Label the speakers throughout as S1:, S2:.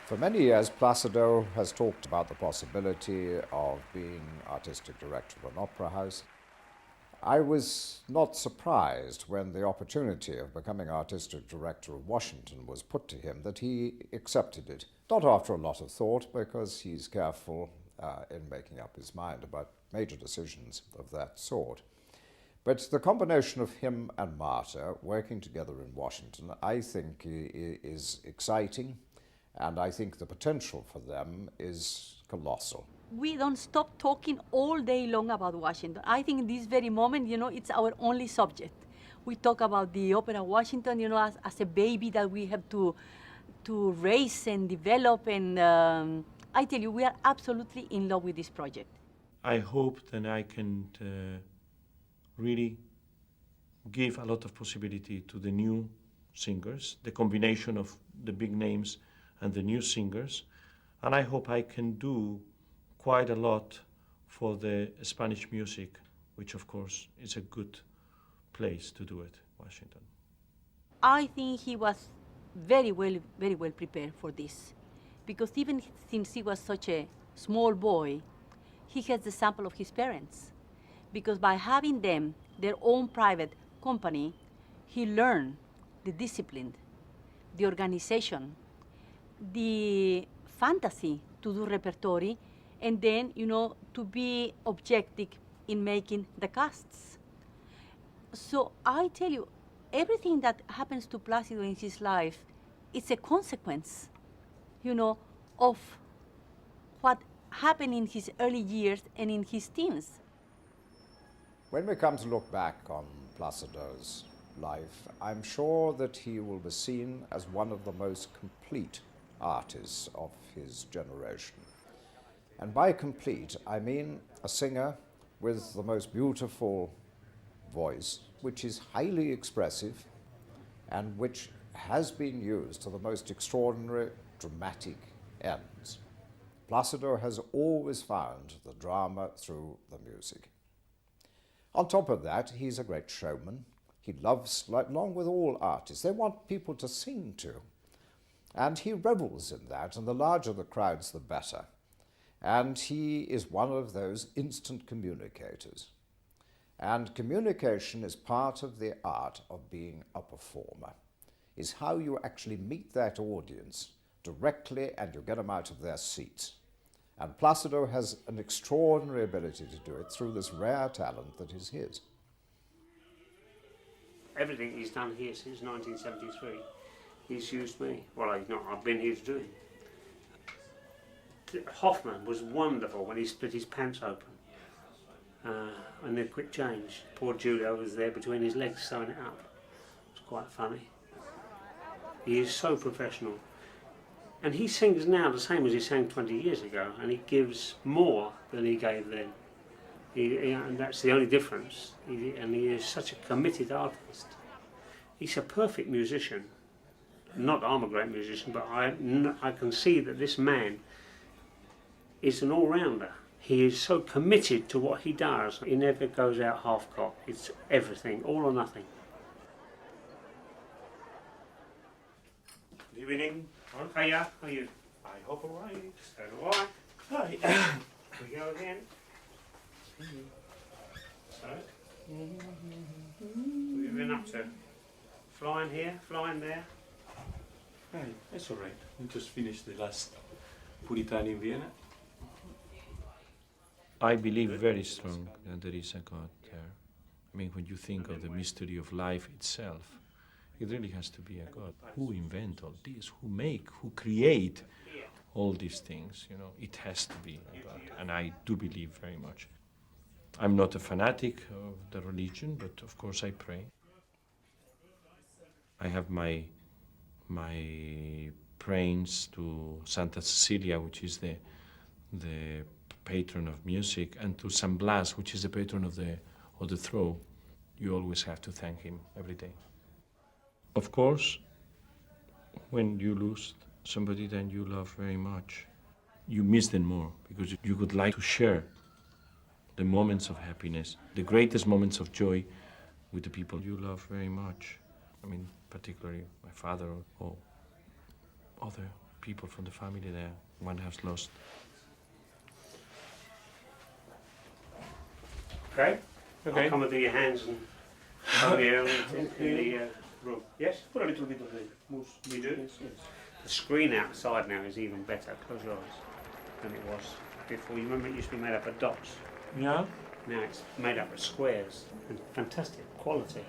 S1: For many years, Placido has talked about the possibility of being artistic director of an opera house. I was not surprised when the opportunity of becoming artistic director of Washington was put to him that he accepted it, not after a lot of thought, because he's careful in making up his mind about major decisions of that sort. But the combination of him and Marta working together in Washington, I think, is exciting. And I think the potential for them is colossal.
S2: We don't stop talking all day long about Washington. I think in this very moment, it's our only subject. We talk about the Opera Washington, as a baby that we have to raise and develop. And I tell you, we are absolutely in love with this project.
S3: I hope that I can really give a lot of possibility to the new singers, the combination of the big names and the new singers, and I hope I can do quite a lot for the Spanish music, which of course is a good place to do it, Washington.
S2: I think he was very well prepared for this, because even since he was such a small boy, he has the sample of his parents, because by having them, their own private company, he learned the discipline, the organization, the fantasy to do repertory, and then, to be objective in making the casts. So I tell you, everything that happens to Placido in his life is a consequence, of what happened in his early years and in his teens.
S1: When we come to look back on Placido's life, I'm sure that he will be seen as one of the most complete artists of his generation. And by complete, I mean a singer with the most beautiful voice, which is highly expressive and which has been used to the most extraordinary dramatic ends. Placido has always found the drama through the music. On top of that, he's a great showman. He loves, along with all artists, they want people to sing to. And he revels in that, and the larger the crowds, the better. And he is one of those instant communicators. And communication is part of the art of being a performer, is how you actually meet that audience directly and you get them out of their seats. And Placido has an extraordinary ability to do it through this rare talent that is his.
S4: Everything he's done here since 1973. He's used me. Well, I've been here to do it. Hoffman was wonderful when he split his pants open. And the quick change. Poor Julio was there between his legs sewing it up. It was quite funny. He is so professional. And he sings now the same as he sang 20 years ago, and he gives more than he gave then. And that's the only difference. And he is such a committed artist. He's a perfect musician. Not I'm a great musician, but I can see that this man is an all-rounder. He is so committed to what he does. He never goes out half-cocked. It's everything, all or nothing. Good evening. Hiya, how are you? I hope all right. So do I. Hi. Here we go again. So, what have you been up to? Flying here, flying there?
S3: Hey, that's all right. We just finished the last Puritani in Vienna. I believe very strong that there is a God there. I mean, when you think of the mystery of life itself, it really has to be a God. Who invent all this? Who make? Who create all these things? You know, it has to be a God, and I do believe very much. I'm not a fanatic of the religion, but of course I pray. I have my prayers to Santa Cecilia, which is the patron of music, and to San Blas, which is the patron of the throat. You always have to thank him every day. Of course, when you lose somebody that you love very much, you miss them more because you would like to share the moments of happiness, the greatest moments of joy with the people you love very much. I mean, particularly my father or other people from the family that one has lost.
S4: Okay.
S3: Okay.
S4: I'll come and do your hands and over here in the room. Yes?
S5: Put a little bit of the mousse.
S4: We do?
S5: Yes, yes.
S4: The screen outside now is even better, close your eyes, than it was before. You remember it used to be made up of dots?
S3: Yeah?
S4: Now it's made up of squares and fantastic quality.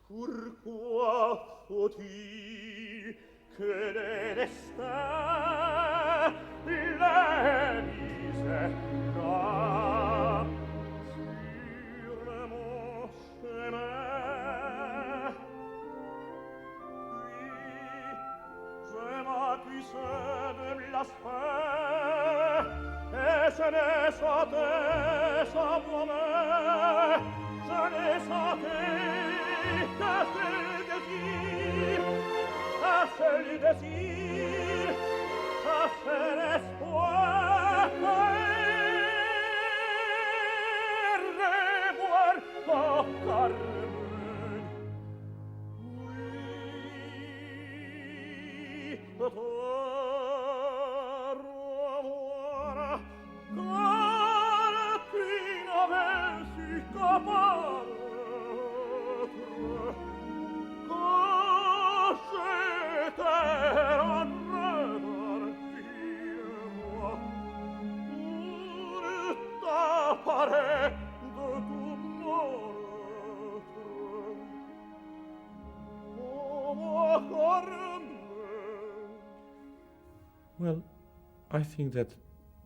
S5: Pourquoi faut-il que les destins les misent là sur mon chemin? Puis je m'accuse de blasphème et je n'ai sauté sans moi-même, je n'ai sauté qu'un seul désir, un seul espoir, revoir ton Carmen. Oui, te revoir, quand tu n'avais su qu'apparaître.
S3: Well, I think that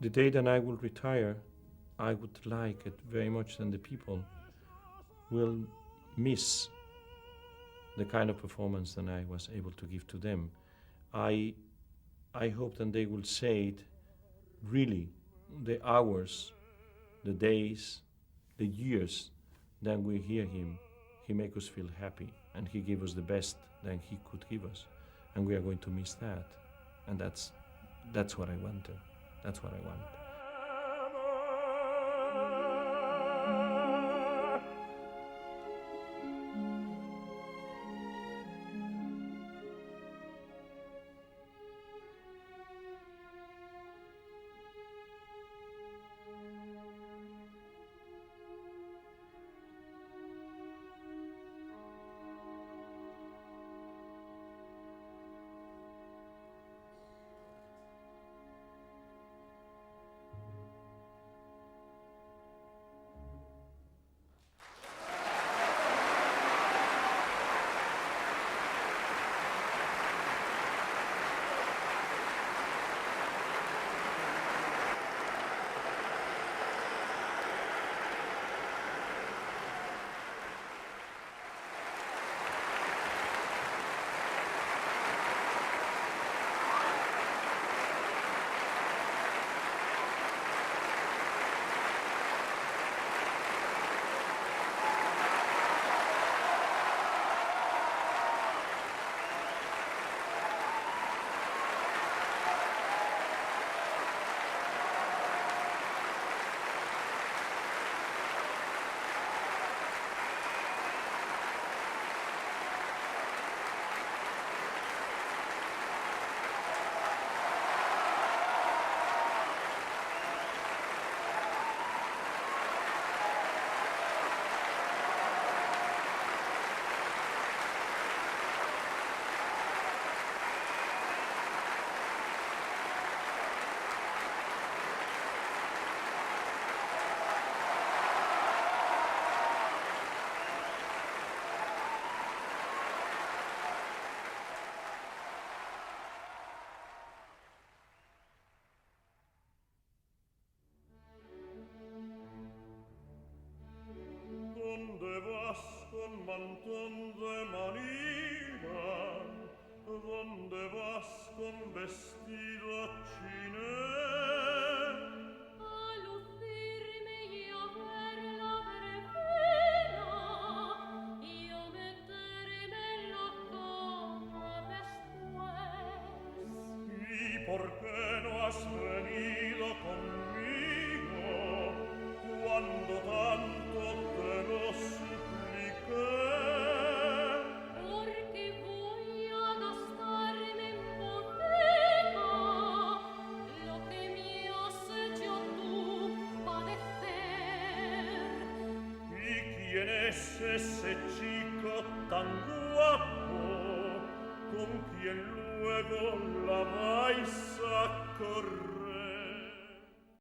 S3: the day that I will retire, I would like it very much that the people will miss the kind of performance that I was able to give to them. I hope that they will say it really the hours, the days, the years that we hear him, he makes us feel happy, and he gives us the best that he could give us, and we are going to miss that, and that's what I wanted. That's what I want.
S5: ¿Dónde vas con mantón de Manila? ¿Dónde vas con vestido chiné?
S6: A lucirme y a ver la verbena y a meterme en la cama después.
S5: ¿Y por qué no has venido conmigo cuando tanto te lo supliqué?
S6: Porque voy a gastarme en bodega lo que me has hecho tú padecer.
S5: ¿Y quién es ese chico tan guapo con quien luego la vais a correr?